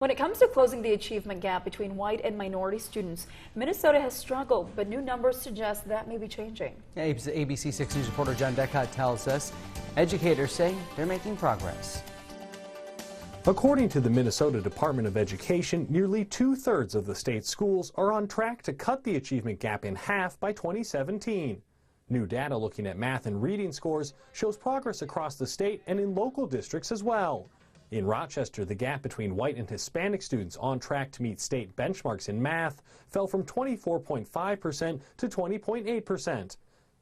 When it comes to closing the achievement gap between white and minority students, Minnesota has struggled, but new numbers suggest that may be changing. ABC 6 News reporter John Decott tells us educators say they're making progress. According to the Minnesota Department of Education, nearly 2/3 of the state's schools are on track to cut the achievement gap in half by 2017. New data looking at math and reading scores shows progress across the state and in local districts as well. In Rochester, the gap between white and Hispanic students on track to meet state benchmarks in math fell from 24.5% to 20.8%.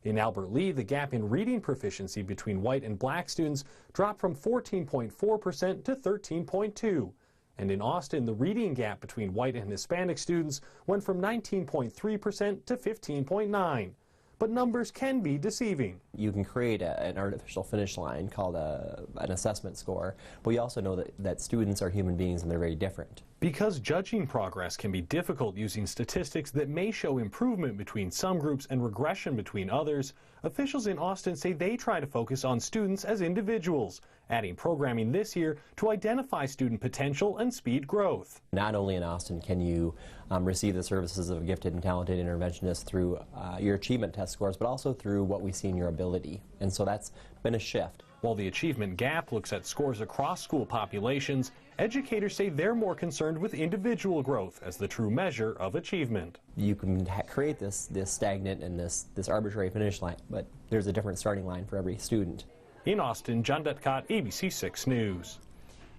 In Albert Lea, the gap in reading proficiency between white and black students dropped from 14.4% to 13.2%. And in Austin, the reading gap between white and Hispanic students went from 19.3% to 15.9%. But numbers can be deceiving. You can create an artificial finish line called an assessment score, but we also know that students are human beings and they're very different. Because judging progress can be difficult using statistics that may show improvement between some groups and regression between others, officials in Austin say they try to focus on students as individuals, adding programming this year to identify student potential and speed growth. Not only in Austin can you receive the services of a gifted and talented interventionist through your achievement test scores, but also through what we see in your ability. And so that's been a shift. While the achievement gap looks at scores across school populations, educators say they're more concerned with individual growth as the true measure of achievement. You can create this stagnant and this arbitrary finish line, but there's a different starting line for every student. In Austin, John Decott, ABC 6 News.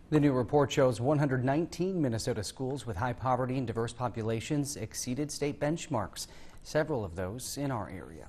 The new report shows 119 Minnesota schools with high poverty and diverse populations exceeded state benchmarks, several of those in our area.